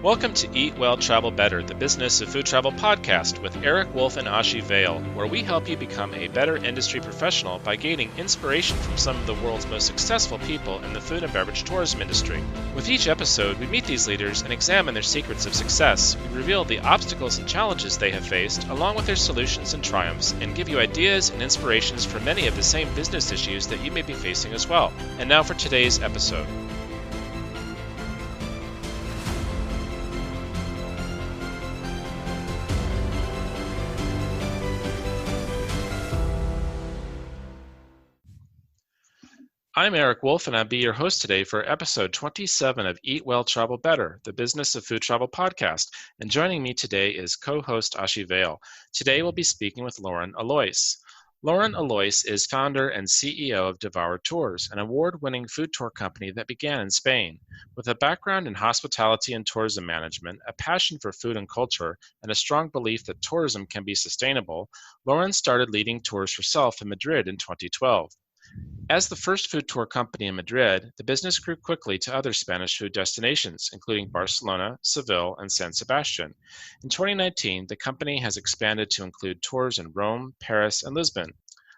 Welcome to Eat Well, Travel Better, the Business of Food Travel podcast with Eric Wolf and Ashi Vale, where we help you become a better industry professional by gaining inspiration from some of the world's most successful people in the food and beverage tourism industry. With each episode, we meet these leaders and examine their secrets of success. We reveal the obstacles and challenges they have faced, along with their solutions and triumphs, and give you ideas and inspirations for many of the same business issues that you may be facing as well. And now for today's episode. I'm Eric Wolf, and I'll be your host today for episode 27 of Eat Well, Travel Better, the Business of Food Travel podcast. And joining me today is co-host Ashi Vale. Today we'll be speaking with Lauren Aloise. Lauren Aloise is founder and CEO of Devour Tours, an award-winning food tour company that began in Spain. With a background in hospitality and tourism management, a passion for food and culture, and a strong belief that tourism can be sustainable, Lauren started leading tours herself in Madrid in 2012. As the first food tour company in Madrid, the business grew quickly to other Spanish food destinations, including Barcelona, Seville, and San Sebastian. In 2019, the company has expanded to include tours in Rome, Paris, and Lisbon.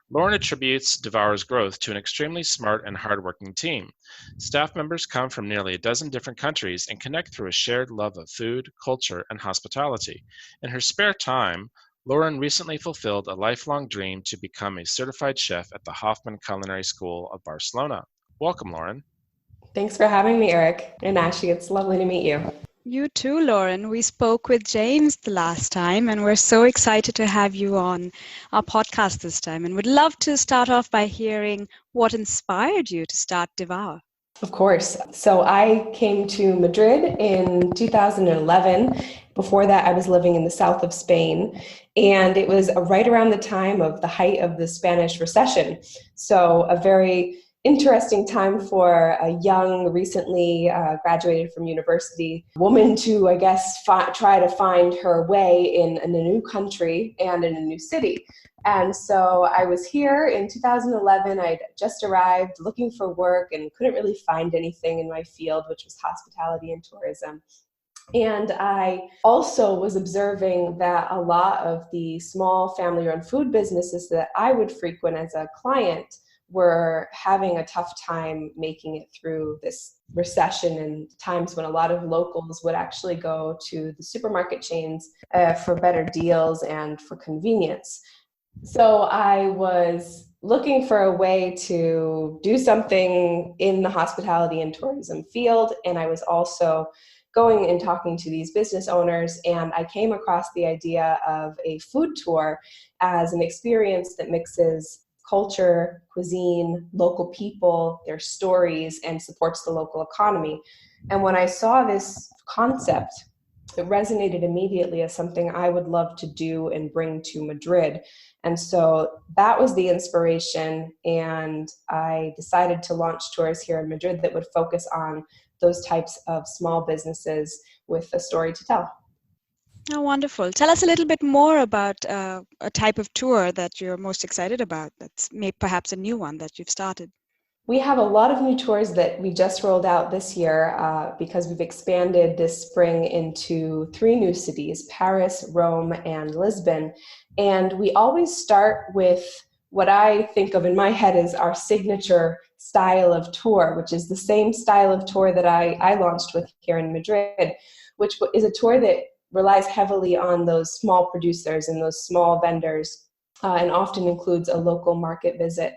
Lauren attributes Devour's growth to an extremely smart and hardworking team. Staff members come from nearly a dozen different countries and connect through a shared love of food, culture, and hospitality. In her spare time, Lauren recently fulfilled a lifelong dream to become a certified chef at the Hoffman Culinary School of Barcelona. Welcome, Lauren. Thanks for having me, Eric and Ashi. It's lovely to meet you. You too, Lauren. We spoke with James the last time, and we're so excited to have you on our podcast this time. And would love to start off by hearing what inspired you to start Devour. Of course. So I came to Madrid in 2011. Before that, I was living in the south of Spain, and it was right around the time of the height of the Spanish recession. So a very interesting time for a young, recently graduated from university woman to, I guess, try to find her way in a new country and in a new city. And so I was here in 2011. I'd just arrived looking for work and couldn't really find anything in my field, which was hospitality and tourism. And I also was observing that a lot of the small family-run food businesses that I would frequent as a client were having a tough time making it through this recession, and times when a lot of locals would actually go to the supermarket chains for better deals and for convenience. So I was looking for a way to do something in the hospitality and tourism field, and I was also going and talking to these business owners, and I came across the idea of a food tour as an experience that mixes culture, cuisine, local people, their stories, and supports the local economy. And when I saw this concept, it resonated immediately as something I would love to do and bring to Madrid. And so that was the inspiration, and I decided to launch tours here in Madrid that would focus on those types of small businesses with a story to tell. Oh, wonderful. Tell us a little bit more about a type of tour that you're most excited about, that's maybe perhaps a new one that you've started. We have a lot of new tours that we just rolled out this year because we've expanded this spring into 3 new cities, Paris, Rome, and Lisbon. And we always start with what I think of in my head as our signature style of tour, which is the same style of tour that I launched with here in Madrid, which is a tour that relies heavily on those small producers and those small vendors, and often includes a local market visit.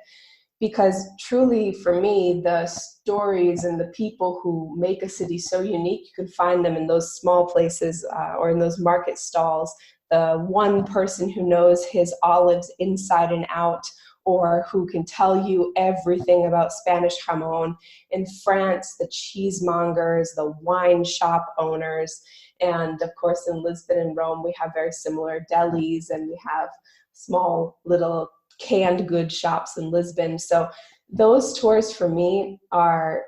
Because truly, for me, the stories and the people who make a city so unique, you can find them in those small places or in those market stalls. The one person who knows his olives inside and out, or who can tell you everything about Spanish jamón. In France, the cheesemongers, the wine shop owners. And of course, in Lisbon and Rome, we have very similar delis, and we have small little canned goods shops in Lisbon. So those tours for me are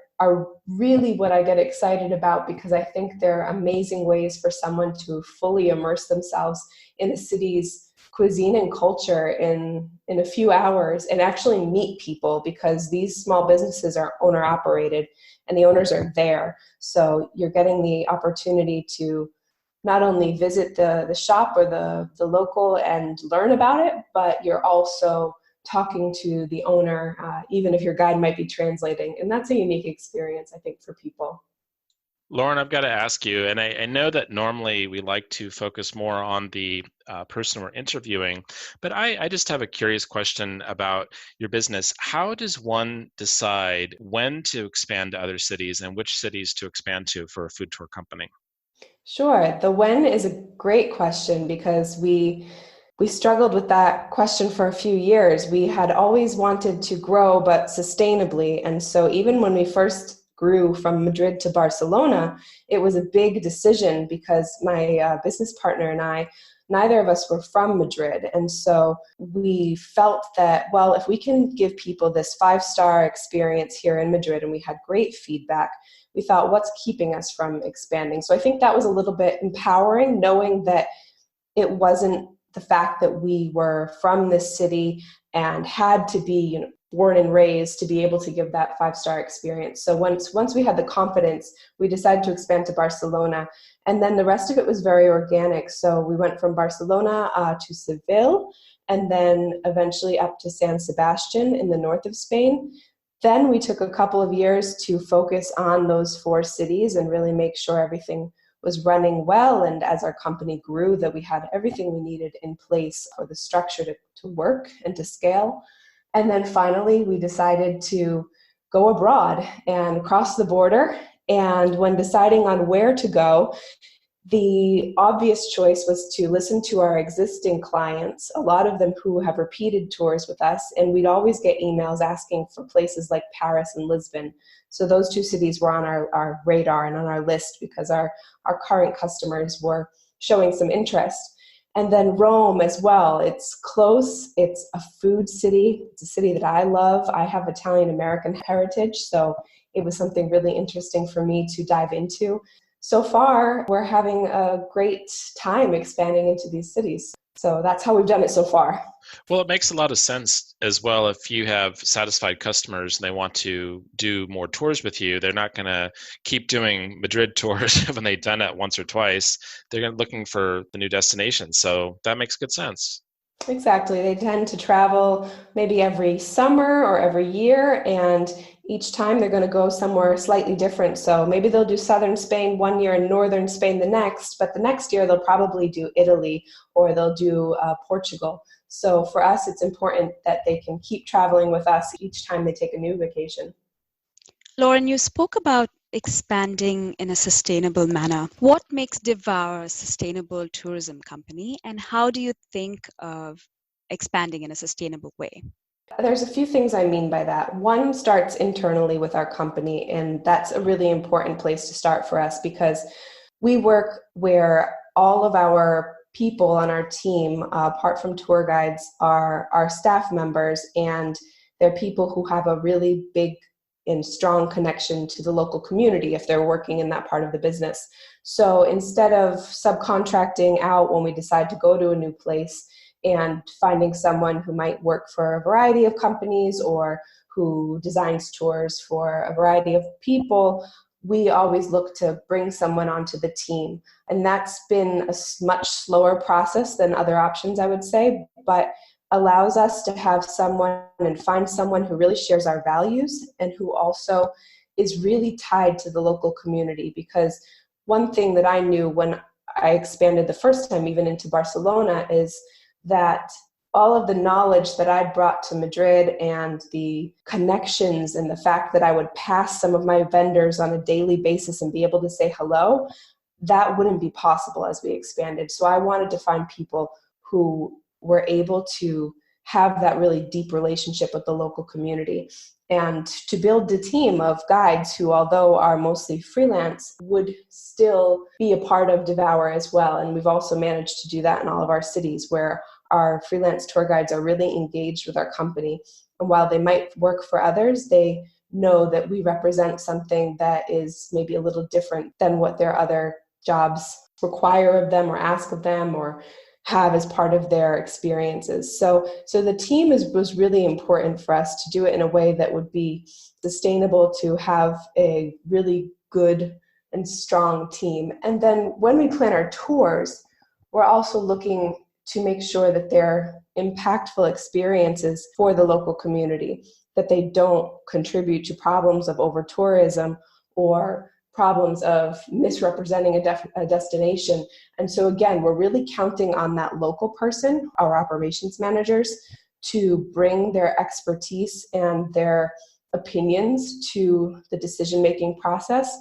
really what I get excited about, because I think they're amazing ways for someone to fully immerse themselves in a city's cuisine and culture in a few hours and actually meet people, because these small businesses are owner operated and the owners are there. So you're getting the opportunity to not only visit the shop or the local and learn about it, but you're also talking to the owner, even if your guide might be translating. And that's a unique experience, I think, for people. Lauren, I've got to ask you, and I know that normally we like to focus more on the person we're interviewing, but I just have a curious question about your business. How does one decide when to expand to other cities and which cities to expand to for a food tour company? Sure. The when is a great question, because we struggled with that question for a few years. We had always wanted to grow, but sustainably. And so even when we first grew from Madrid to Barcelona, it was a big decision, because my business partner and I, neither of us were from Madrid. And so we felt that, well, if we can give people this 5-star experience here in Madrid, and we had great feedback, we thought, what's keeping us from expanding? So I think that was a little bit empowering, knowing that it wasn't the fact that we were from this city and had to be, born and raised to be able to give that 5-star experience. So once we had the confidence, we decided to expand to Barcelona, and then the rest of it was very organic. So we went from Barcelona to Seville, and then eventually up to San Sebastian in the north of Spain. Then we took a couple of years to focus on those 4 cities and really make sure everything was running well. And as our company grew, that we had everything we needed in place for the structure to work and to scale. And then finally, we decided to go abroad and cross the border. And when deciding on where to go, the obvious choice was to listen to our existing clients, a lot of them who have repeated tours with us, and we'd always get emails asking for places like Paris and Lisbon. So those 2 cities were on our radar and on our list, because our current customers were showing some interest. And then Rome as well. It's close. It's a food city. It's a city that I love. I have Italian-American heritage, so it was something really interesting for me to dive into. So far, we're having a great time expanding into these cities. So that's how we've done it so far. Well, it makes a lot of sense as well. If you have satisfied customers and they want to do more tours with you, they're not going to keep doing Madrid tours when they've done it once or twice. They're looking for the new destination. So that makes good sense. Exactly. They tend to travel maybe every summer or every year, and each time they're going to go somewhere slightly different. So maybe they'll do southern Spain one year and northern Spain the next, but the next year they'll probably do Italy, or they'll do Portugal. So for us, it's important that they can keep traveling with us each time they take a new vacation. Lauren, you spoke about expanding in a sustainable manner. What makes Devour a sustainable tourism company, and how do you think of expanding in a sustainable way? There's a few things I mean by that. One starts internally with our company, and that's a really important place to start for us, because we work where all of our people on our team, apart from tour guides, are our staff members, and they're people who have a really big and strong connection to the local community if they're working in that part of the business. So instead of subcontracting out when we decide to go to a new place and finding someone who might work for a variety of companies or who designs tours for a variety of people, we always look to bring someone onto the team. And that's been a much slower process than other options, I would say, but allows us to have someone and find someone who really shares our values and who also is really tied to the local community. Because one thing that I knew when I expanded the first time, even into Barcelona, is that all of the knowledge that I'd brought to Madrid and the connections and the fact that I would pass some of my vendors on a daily basis and be able to say hello, that wouldn't be possible as we expanded. So I wanted to find people who were able to have that really deep relationship with the local community, and to build a team of guides who, although are mostly freelance, would still be a part of Devour as well. And we've also managed to do that in all of our cities, where our freelance tour guides are really engaged with our company. And while they might work for others, they know that we represent something that is maybe a little different than what their other jobs require of them or ask of them or have as part of their experiences. So the team was really important for us to do it in a way that would be sustainable, to have a really good and strong team. And then when we plan our tours, we're also looking to make sure that they're impactful experiences for the local community, that they don't contribute to problems of over-tourism or problems of misrepresenting a destination. And so again, we're really counting on that local person, our operations managers, to bring their expertise and their opinions to the decision-making process.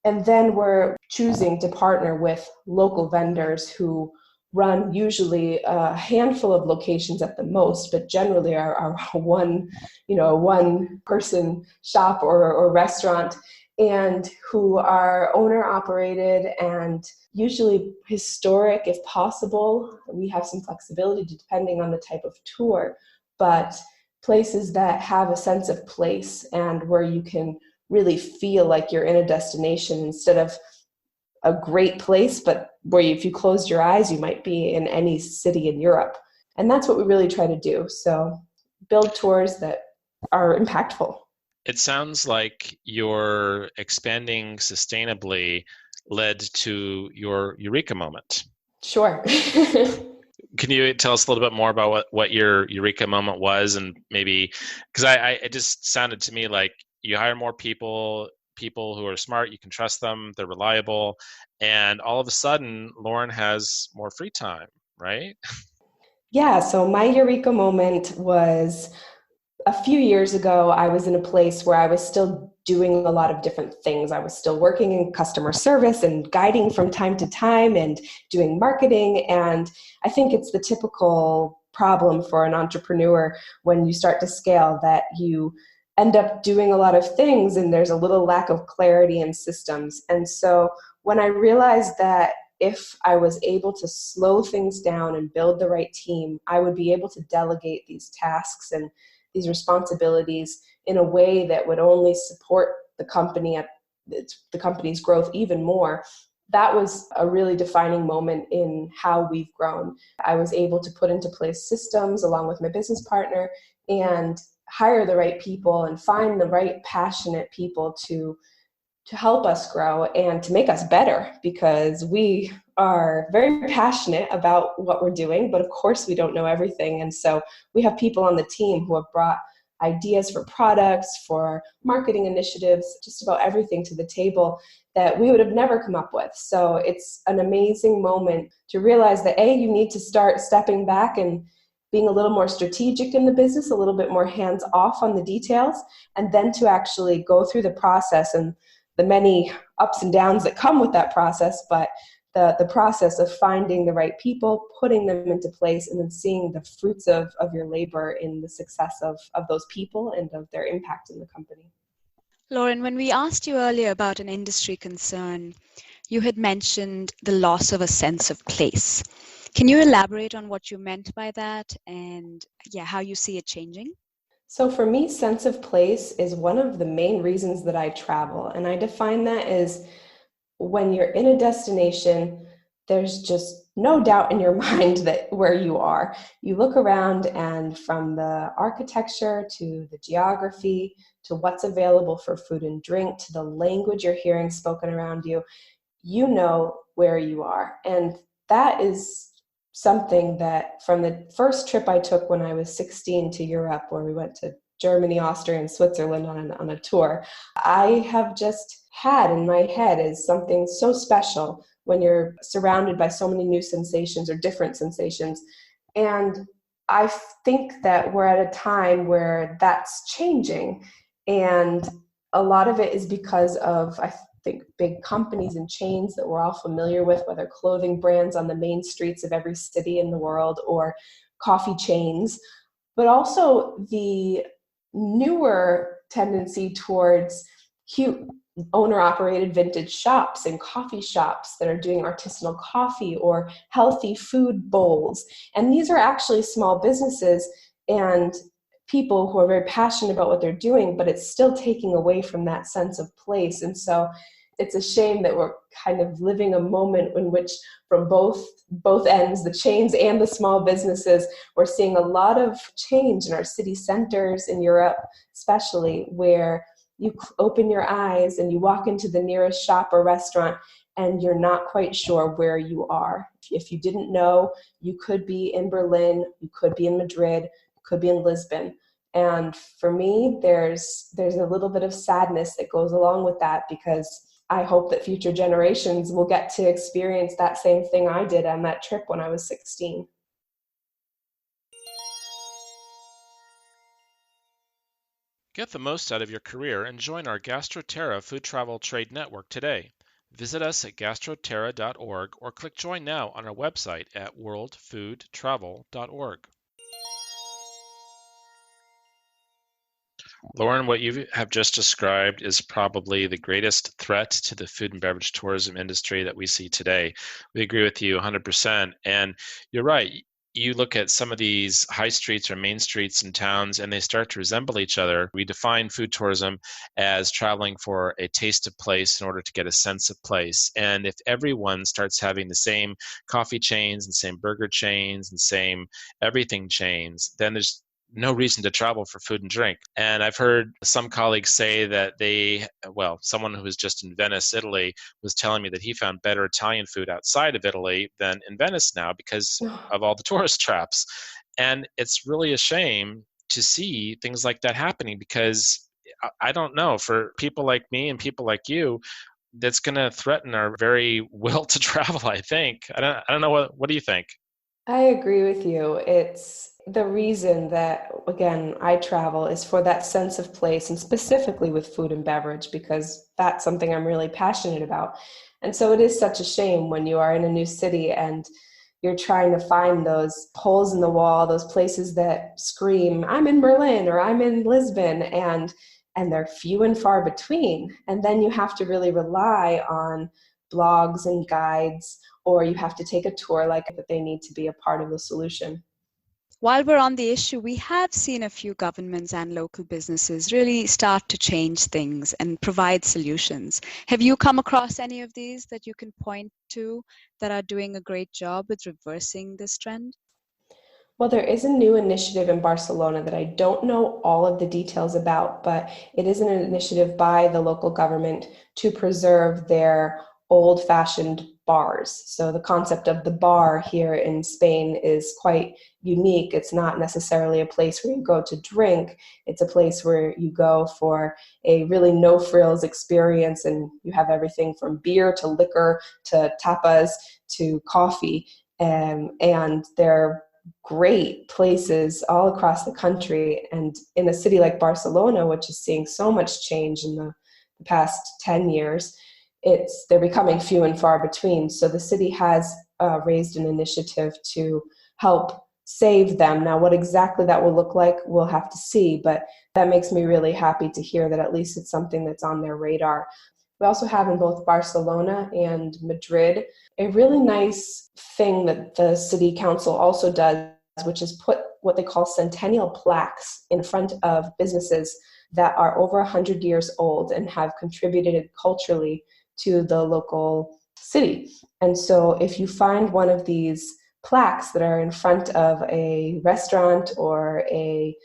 And then we're choosing to partner with local vendors who run usually a handful of locations at the most, but generally are one person shop or restaurant, and who are owner operated and usually historic if possible. We have some flexibility depending on the type of tour, but places that have a sense of place and where you can really feel like you're in a destination instead of a great place, but where if you closed your eyes, you might be in any city in Europe. And that's what we really try to do. So build tours that are impactful. It sounds like your expanding sustainably led to your eureka moment. Sure. Can you tell us a little bit more about what your eureka moment was? And maybe, because it just sounded to me like you hire more people who are smart, you can trust them, they're reliable, and all of a sudden Lauren has more free time, right? Yeah, so my eureka moment was a few years ago. I was in a place where I was still doing a lot of different things. I was still working in customer service and guiding from time to time and doing marketing. And I think it's the typical problem for an entrepreneur when you start to scale, that you end up doing a lot of things and there's a little lack of clarity in systems. And so when I realized that if I was able to slow things down and build the right team, I would be able to delegate these tasks and these responsibilities in a way that would only support the company at the company's growth even more. That was a really defining moment in how we've grown. I was able to put into place systems along with my business partner and hire the right people and find the right passionate people to help us grow and to make us better, because we are very passionate about what we're doing, but of course we don't know everything. And so we have people on the team who have brought ideas for products, for marketing initiatives, just about everything to the table that we would have never come up with. So it's an amazing moment to realize that you need to start stepping back and being a little more strategic in the business, a little bit more hands off on the details, and then to actually go through the process and the many ups and downs that come with that process, but the process of finding the right people, putting them into place, and then seeing the fruits of your labor in the success of those people and of their impact in the company. Lauren, when we asked you earlier about an industry concern, you had mentioned the loss of a sense of place. Can you elaborate on what you meant by that and how you see it changing? So for me, sense of place is one of the main reasons that I travel. And I define that as when you're in a destination, there's just no doubt in your mind that where you are. You look around, and from the architecture to the geography to what's available for food and drink to the language you're hearing spoken around you, you know where you are. And that is something that from the first trip I took when I was 16 to Europe, where we went to Germany, Austria, and Switzerland on a tour, I have just had in my head as something so special when you're surrounded by so many new sensations or different sensations. And I think that we're at a time where that's changing. And a lot of it is because of, I think, big companies and chains that we're all familiar with, whether clothing brands on the main streets of every city in the world or coffee chains, but also the newer tendency towards cute owner-operated vintage shops and coffee shops that are doing artisanal coffee or healthy food bowls. And these are actually small businesses and people who are very passionate about what they're doing, but it's still taking away from that sense of place. And so it's a shame that we're kind of living a moment in which from both ends, the chains and the small businesses, we're seeing a lot of change in our city centers in Europe, especially, where you open your eyes and you walk into the nearest shop or restaurant and you're not quite sure where you are. If you didn't know, you could be in Berlin, you could be in Madrid, you could be in Lisbon. And for me, there's a little bit of sadness that goes along with that, because I hope that future generations will get to experience that same thing I did on that trip when I was 16. Get the most out of your career and join our GastroTerra Food Travel Trade Network today. Visit us at gastroterra.org or click Join Now on our website at worldfoodtravel.org. Lauren, what you have just described is probably the greatest threat to the food and beverage tourism industry that we see today. We agree with you 100%. And you're right. You look at some of these high streets or main streets in towns, and they start to resemble each other. We define food tourism as traveling for a taste of place in order to get a sense of place. And if everyone starts having the same coffee chains and same burger chains and same everything chains, then there's no reason to travel for food and drink. And I've heard some colleagues say that someone who was just in Venice, Italy, was telling me that he found better Italian food outside of Italy than in Venice now because of all the tourist traps. And it's really a shame to see things like that happening, because I don't know, for people like me and people like you, that's going to threaten our very will to travel, I think. I don't know. What do you think? I agree with you. It's the reason that, again, I travel is for that sense of place, and specifically with food and beverage, because that's something I'm really passionate about. And so it is such a shame when you are in a new city and you're trying to find those holes in the wall, those places that scream, I'm in Berlin or I'm in Lisbon, and they're few and far between. And then you have to really rely on blogs and guides, or you have to take a tour like that. They need to be a part of the solution. While we're on the issue, we have seen a few governments and local businesses really start to change things and provide solutions. Have you come across any of these that you can point to that are doing a great job with reversing this trend? Well, there is a new initiative in Barcelona that I don't know all of the details about, but it is an initiative by the local government to preserve their old-fashioned bars. So the concept of the bar here in Spain is quite unique. It's not necessarily a place where you go to drink. It's a place where you go for a really no-frills experience, and you have everything from beer to liquor to tapas to coffee. And they're great places all across the country. And in a city like Barcelona, which is seeing so much change in the past 10 years, they're becoming few and far between. So the city has raised an initiative to help save them. Now, what exactly that will look like, we'll have to see, but that makes me really happy to hear that at least it's something that's on their radar. We also have in both Barcelona and Madrid a really nice thing that the city council also does, which is put what they call centennial plaques in front of businesses that are over 100 years old and have contributed culturally to the local city. And so if you find one of these plaques that are in front of a restaurant or a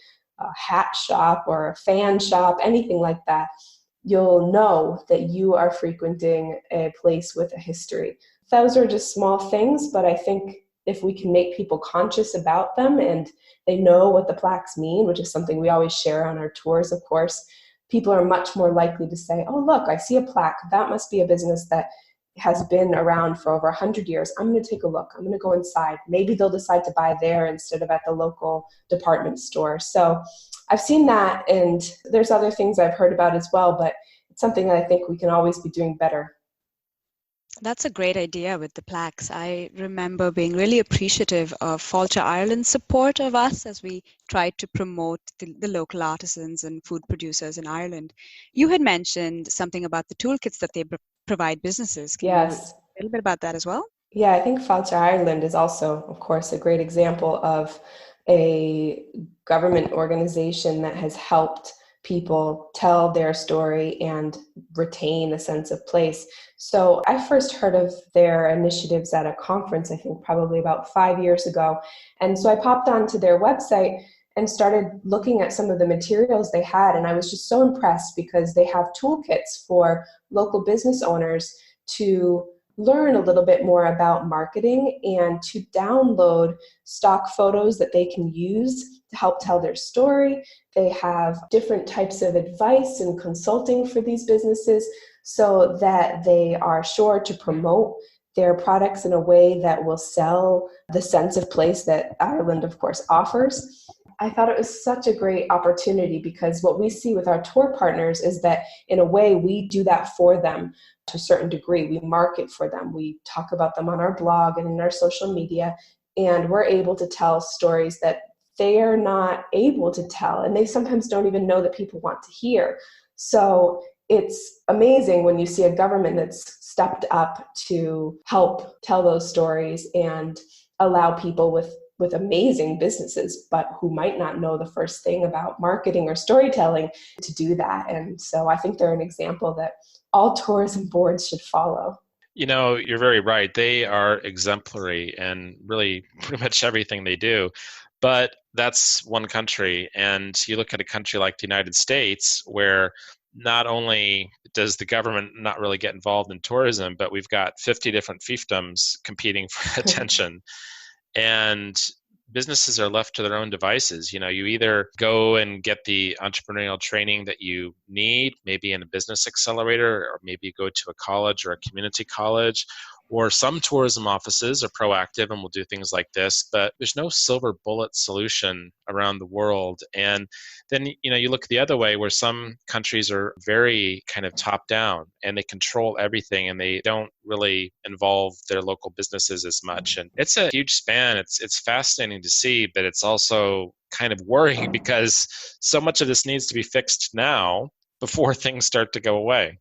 hat shop or a fan shop, anything like that, you'll know that you are frequenting a place with a history. Those are just small things, but I think if we can make people conscious about them and they know what the plaques mean, which is something we always share on our tours, of course, people are much more likely to say, oh, look, I see a plaque. That must be a business that has been around for over 100 years. I'm going to take a look. I'm going to go inside. Maybe they'll decide to buy there instead of at the local department store. So I've seen that, and there's other things I've heard about as well, but it's something that I think we can always be doing better. That's a great idea with the plaques. I remember being really appreciative of Fáilte Ireland's support of us as we tried to promote the local artisans and food producers in Ireland. You had mentioned something about the toolkits that they provide businesses. Can you say a little bit about that as well? Yeah, I think Fáilte Ireland is also, of course, a great example of a government organization that has helped people tell their story and retain a sense of place. So I first heard of their initiatives at a conference, I think probably about 5 years ago. And so I popped onto their website and started looking at some of the materials they had. And I was just so impressed because they have toolkits for local business owners to learn a little bit more about marketing and to download stock photos that they can use to help tell their story. They have different types of advice and consulting for these businesses so that they are sure to promote their products in a way that will sell the sense of place that Ireland, of course, offers. I thought it was such a great opportunity because what we see with our tour partners is that in a way we do that for them to a certain degree. We market for them. We talk about them on our blog and in our social media, and we're able to tell stories that they are not able to tell, and they sometimes don't even know that people want to hear. So it's amazing when you see a government that's stepped up to help tell those stories and allow people with amazing businesses, but who might not know the first thing about marketing or storytelling to do that. And so I think they're an example that all tourism boards should follow. You're very right. They are exemplary in really pretty much everything they do. But that's one country. And you look at a country like the United States, where not only does the government not really get involved in tourism, but we've got 50 different fiefdoms competing for attention. And businesses are left to their own devices. You either go and get the entrepreneurial training that you need, maybe in a business accelerator, or maybe you go to a college or a community college, or some tourism offices are proactive and will do things like this, but there's no silver bullet solution around the world. And then, you look the other way where some countries are very kind of top down and they control everything and they don't really involve their local businesses as much. And it's a huge span. It's fascinating to see, but it's also kind of worrying because so much of this needs to be fixed now before things start to go away.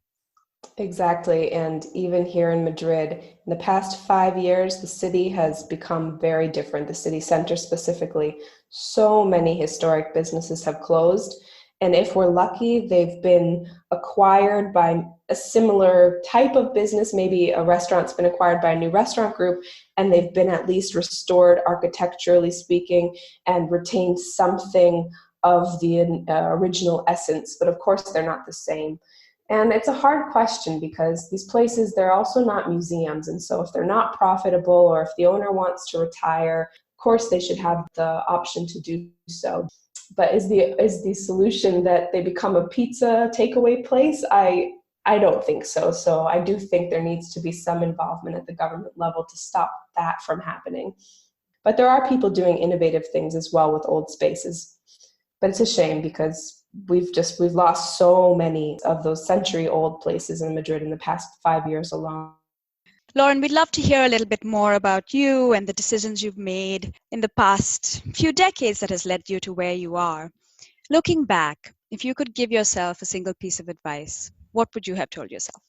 Exactly. And even here in Madrid, in the past 5 years, the city has become very different, the city center specifically. So many historic businesses have closed. And if we're lucky, they've been acquired by a similar type of business. Maybe a restaurant's been acquired by a new restaurant group, and they've been at least restored architecturally speaking and retained something of the original essence. But of course, they're not the same. And it's a hard question because these places, they're also not museums. And so if they're not profitable or if the owner wants to retire, of course they should have the option to do so. But is the solution that they become a pizza takeaway place? I don't think so. So I do think there needs to be some involvement at the government level to stop that from happening. But there are people doing innovative things as well with old spaces. But it's a shame because we've lost so many of those century-old places in Madrid in the past 5 years alone. Lauren, we'd love to hear a little bit more about you and the decisions you've made in the past few decades that has led you to where you are. Looking back, if you could give yourself a single piece of advice, what would you have told yourself?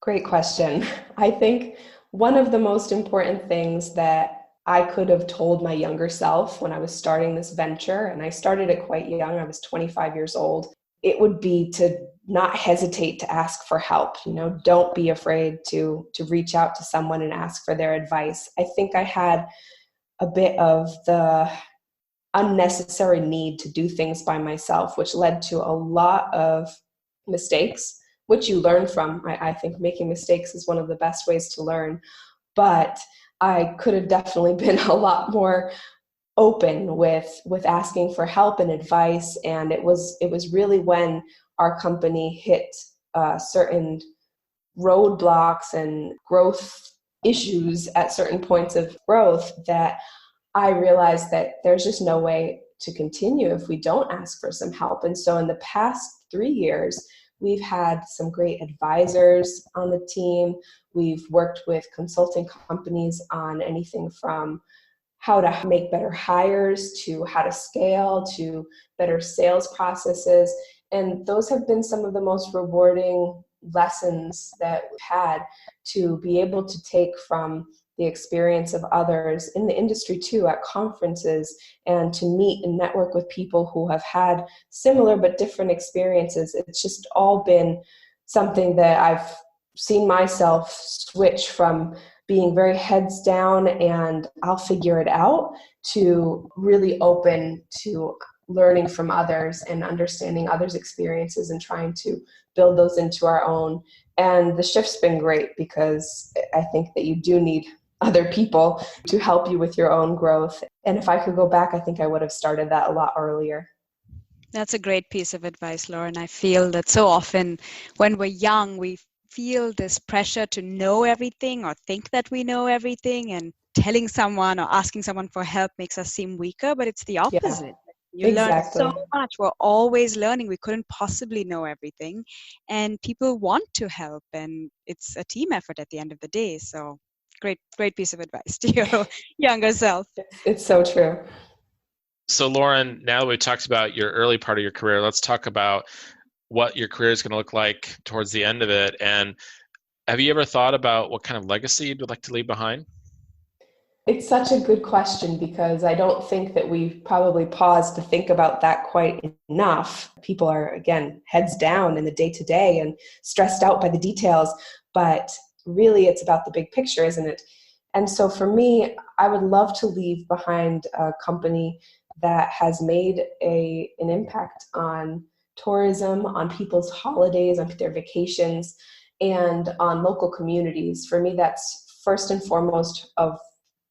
Great question. I think one of the most important things that I could have told my younger self when I was starting this venture, and I started it quite young, I was 25 years old, it would be to not hesitate to ask for help. Don't be afraid to reach out to someone and ask for their advice. I think I had a bit of the unnecessary need to do things by myself, which led to a lot of mistakes, which you learn from. I think making mistakes is one of the best ways to learn. But I could have definitely been a lot more open with asking for help and advice. And it was really when our company hit certain roadblocks and growth issues at certain points of growth that I realized that there's just no way to continue if we don't ask for some help. And so in the past 3 years, we've had some great advisors on the team. We've worked with consulting companies on anything from how to make better hires to how to scale to better sales processes. And those have been some of the most rewarding lessons that we've had, to be able to take from the experience of others in the industry too, at conferences, and to meet and network with people who have had similar but different experiences. It's just all been something that I've seen myself switch from being very heads down and I'll figure it out to really open to learning from others and understanding others' experiences and trying to build those into our own. And the shift's been great because I think that you do need other people to help you with your own growth. And if I could go back, I think I would have started that a lot earlier. That's a great piece of advice, Lauren. I feel that so often when we're young, we feel this pressure to know everything or think that we know everything, and telling someone or asking someone for help makes us seem weaker, but it's the opposite. Yeah, You learn so exactly. much. We're always learning. We couldn't possibly know everything. And people want to help. And it's a team effort at the end of the day. So great piece of advice to your younger self. It's so true. So Lauren, now that we've talked about your early part of your career, let's talk about what your career is going to look like towards the end of it. And have you ever thought about what kind of legacy you'd like to leave behind? It's such a good question because I don't think that we've probably paused to think about that quite enough. People are, again, heads down in the day-to-day and stressed out by the details, but really it's about the big picture, isn't it? And so for me, I would love to leave behind a company that has made an impact on tourism, on people's holidays, on their vacations, and on local communities. For me, that's first and foremost of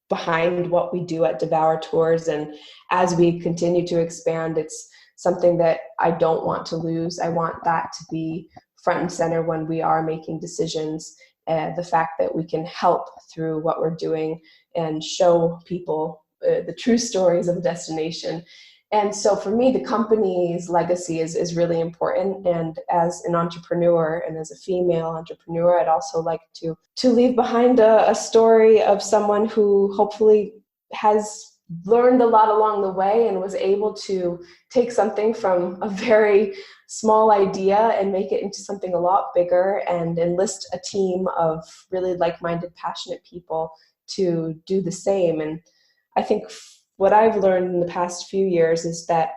behind what we do at Devour Tours. And as we continue to expand, it's something that I don't want to lose. I want that to be front and center when we are making decisions. The fact that we can help through what we're doing and show people the true stories of a destination. And so for me, the company's legacy is really important. And as an entrepreneur and as a female entrepreneur, I'd also like to leave behind a story of someone who hopefully has learned a lot along the way and was able to take something from a very small idea and make it into something a lot bigger and enlist a team of really like-minded, passionate people to do the same. And I think what I've learned in the past few years is that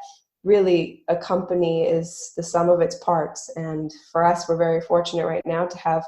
really a company is the sum of its parts. And for us, we're very fortunate right now to have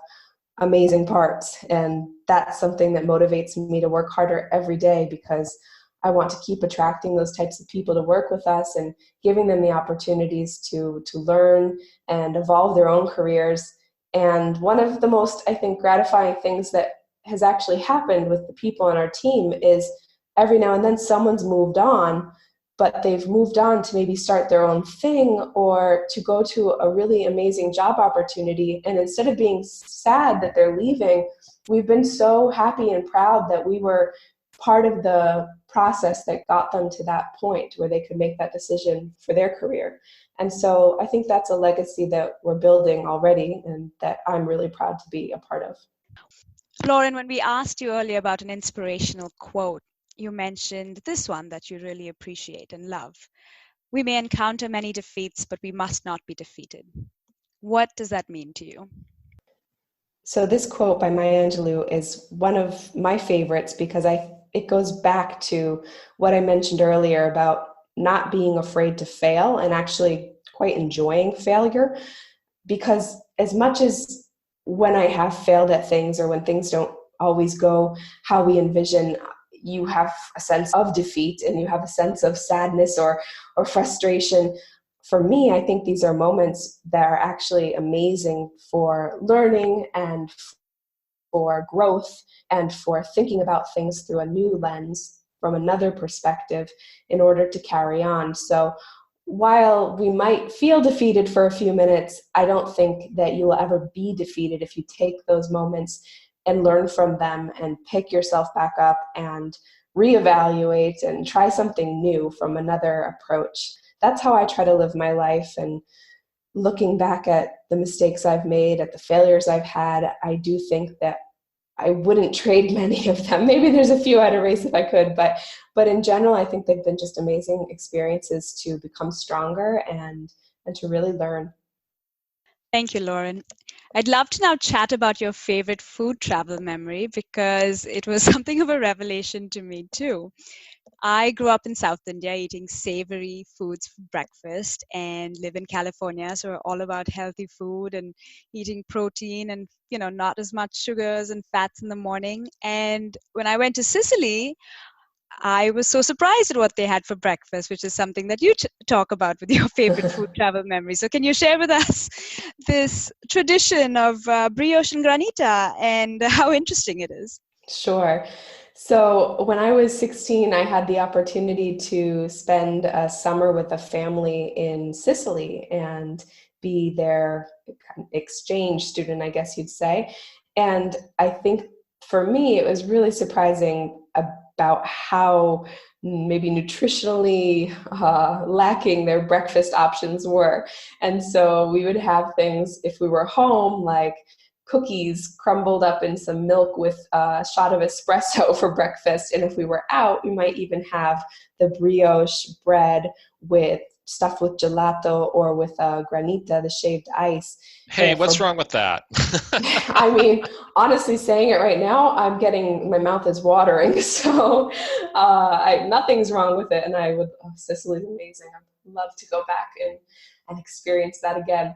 amazing parts. And that's something that motivates me to work harder every day because I want to keep attracting those types of people to work with us and giving them the opportunities to learn and evolve their own careers. And one of the most, I think, gratifying things that has actually happened with the people on our team is every now and then someone's moved on, but they've moved on to maybe start their own thing or to go to a really amazing job opportunity. And instead of being sad that they're leaving, we've been so happy and proud that we were part of the process that got them to that point where they could make that decision for their career. And so I think that's a legacy that we're building already and that I'm really proud to be a part of. Lauren, when we asked you earlier about an inspirational quote, you mentioned this one that you really appreciate and love. We may encounter many defeats, but we must not be defeated. What does that mean to you? So this quote by Maya Angelou is one of my favorites because it goes back to what I mentioned earlier about not being afraid to fail and actually quite enjoying failure. Because as much as when I have failed at things or when things don't always go how we envision, you have a sense of defeat and you have a sense of sadness or frustration. For me, I think these are moments that are actually amazing for learning and for growth and for thinking about things through a new lens from another perspective in order to carry on. So while we might feel defeated for a few minutes, I don't think that you will ever be defeated if you take those moments and learn from them and pick yourself back up and reevaluate and try something new from another approach. That's how I try to live my life. And looking back at the mistakes I've made, at the failures I've had, I do think that I wouldn't trade many of them. Maybe there's a few I'd erase if I could, but in general, I think they've been just amazing experiences to become stronger and to really learn. Thank you, Lauren. I'd love to now chat about your favorite food travel memory because it was something of a revelation to me too. I grew up in South India eating savory foods for breakfast and live in California. So we're all about healthy food and eating protein and, not as much sugars and fats in the morning. And when I went to Sicily, I was so surprised at what they had for breakfast, which is something that you talk about with your favorite food travel memories. So can you share with us this tradition of brioche and granita and how interesting it is? Sure. So when I was 16, I had the opportunity to spend a summer with a family in Sicily and be their exchange student, I guess you'd say. And I think for me, it was really surprising about how maybe nutritionally lacking their breakfast options were. And so we would have things, if we were home, like cookies crumbled up in some milk with a shot of espresso for breakfast. And if we were out, we might even have the brioche bread with stuffed with gelato or with granita, the shaved ice. Hey, what's wrong with that? I mean, honestly, saying it right now, my mouth is watering. So nothing's wrong with it. And Sicily's amazing. I'd love to go back and experience that again.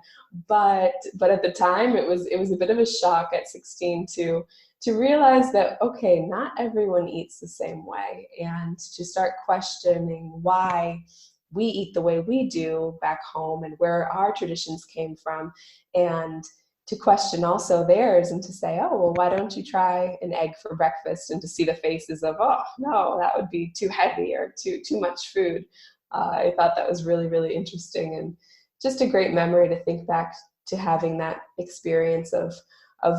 But at the time, it was a bit of a shock at 16 to realize that, okay, not everyone eats the same way, and to start questioning why we eat the way we do back home and where our traditions came from, and to question also theirs and to say, oh, well, why don't you try an egg for breakfast, and to see the faces of, oh, no, that would be too heavy or too much food. I thought that was really, really interesting, and just a great memory to think back to having that experience of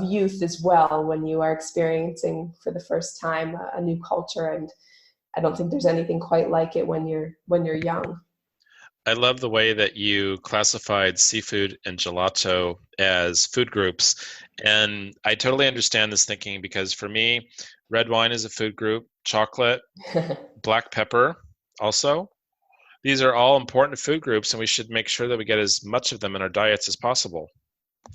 youth as well, when you are experiencing for the first time a new culture. And I don't think there's anything quite like it when you're young. I love the way that you classified seafood and gelato as food groups. And I totally understand this thinking, because for me, red wine is a food group, chocolate, black pepper also. These are all important food groups, and we should make sure that we get as much of them in our diets as possible.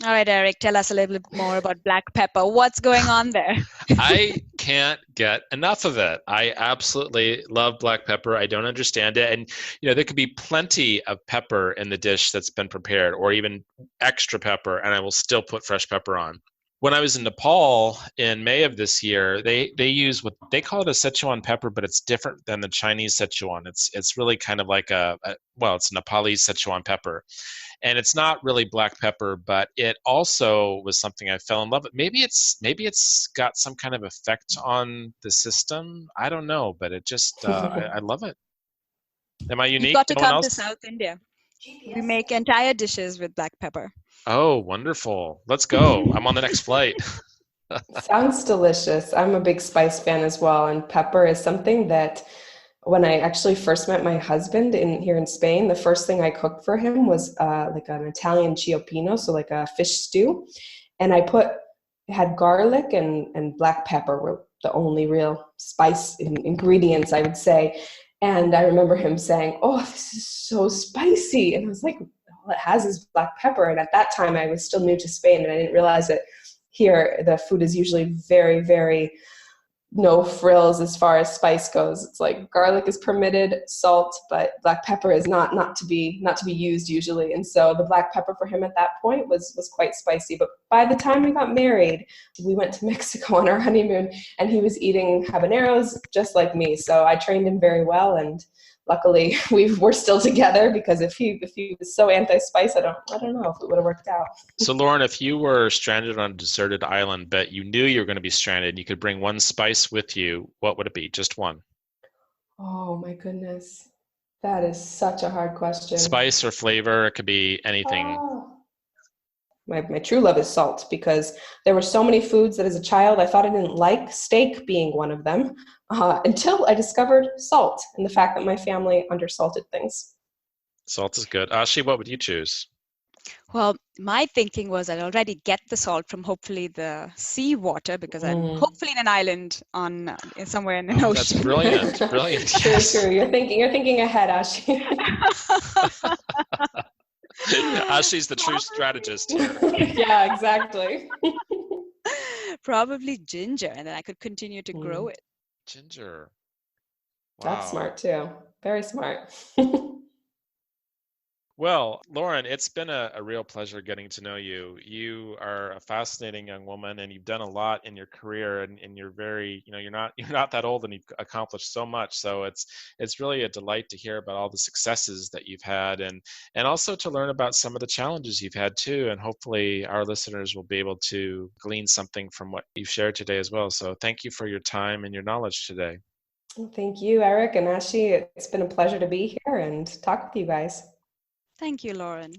All right, Eric, tell us a little bit more about black pepper. What's going on there? I can't get enough of it. I absolutely love black pepper. I don't understand it. And, there could be plenty of pepper in the dish that's been prepared, or even extra pepper, and I will still put fresh pepper on. When I was in Nepal in May of this year, they use what they call it a Szechuan pepper, but it's different than the Chinese Szechuan. It's really kind of like it's Nepalese Szechuan pepper. And it's not really black pepper, but it also was something I fell in love with. Maybe it's got some kind of effect on the system. I don't know, but it just I love it. Am I unique? You've got to No one come else? to South India. We make entire dishes with black pepper. Oh, wonderful. Let's go. I'm on the next flight. Sounds delicious. I'm a big spice fan as well. And pepper is something that when I actually first met my husband here in Spain, the first thing I cooked for him was like an Italian cioppino, so like a fish stew. And had garlic and black pepper were the only real spice ingredients, I would say. And I remember him saying, oh, this is so spicy. And I was like, all it has is black pepper. And at that time, I was still new to Spain, and I didn't realize that here the food is usually very, very no frills as far as spice goes. It's like garlic is permitted, salt, but black pepper is not to be used usually. And so the black pepper for him at that point was quite spicy. But by the time we got married, we went to Mexico on our honeymoon, and he was eating habaneros just like me. So I trained him very well, and luckily we're still together, because if he was so anti-spice, I don't know if it would have worked out. So Lauren, if you were stranded on a deserted island, but you knew you were going to be stranded, and you could bring one spice with you, what would it be? Just one? Oh my goodness. That is such a hard question. Spice or flavor, it could be anything. Oh. My true love is salt, because there were so many foods that as a child I thought I didn't like, steak being one of them, until I discovered salt and the fact that my family undersalted things. Salt is good. Ashi, what would you choose? Well, my thinking was I'd already get the salt from hopefully the sea water, because I'm hopefully in an island somewhere in an ocean. That's brilliant. Brilliant. Yes. True. You're thinking ahead, Ashi. She's the true strategist here. Yeah, exactly. Probably ginger, and then I could continue to grow it. Ginger. Wow. That's smart too. Very smart. Well, Lauren, it's been a real pleasure getting to know you. You are a fascinating young woman, and you've done a lot in your career, and you're very, you're not that old, and you've accomplished so much. So it's really a delight to hear about all the successes that you've had, and also to learn about some of the challenges you've had too. And hopefully our listeners will be able to glean something from what you've shared today as well. So thank you for your time and your knowledge today. Well, thank you, Eric and Ashi. It's been a pleasure to be here and talk with you guys. Thank you, Lauren.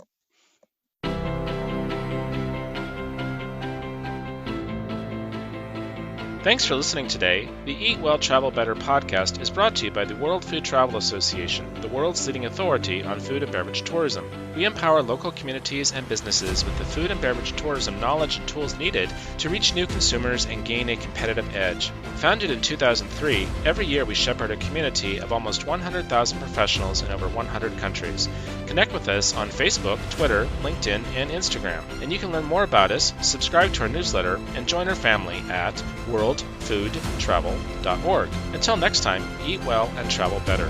Thanks for listening today. The Eat Well, Travel Better podcast is brought to you by the World Food Travel Association, the world's leading authority on food and beverage tourism. We empower local communities and businesses with the food and beverage tourism knowledge and tools needed to reach new consumers and gain a competitive edge. Founded in 2003, every year we shepherd a community of almost 100,000 professionals in over 100 countries. Connect with us on Facebook, Twitter, LinkedIn, and Instagram. And you can learn more about us, subscribe to our newsletter, and join our family at worldfoodtravel.org. Until next time, eat well and travel better.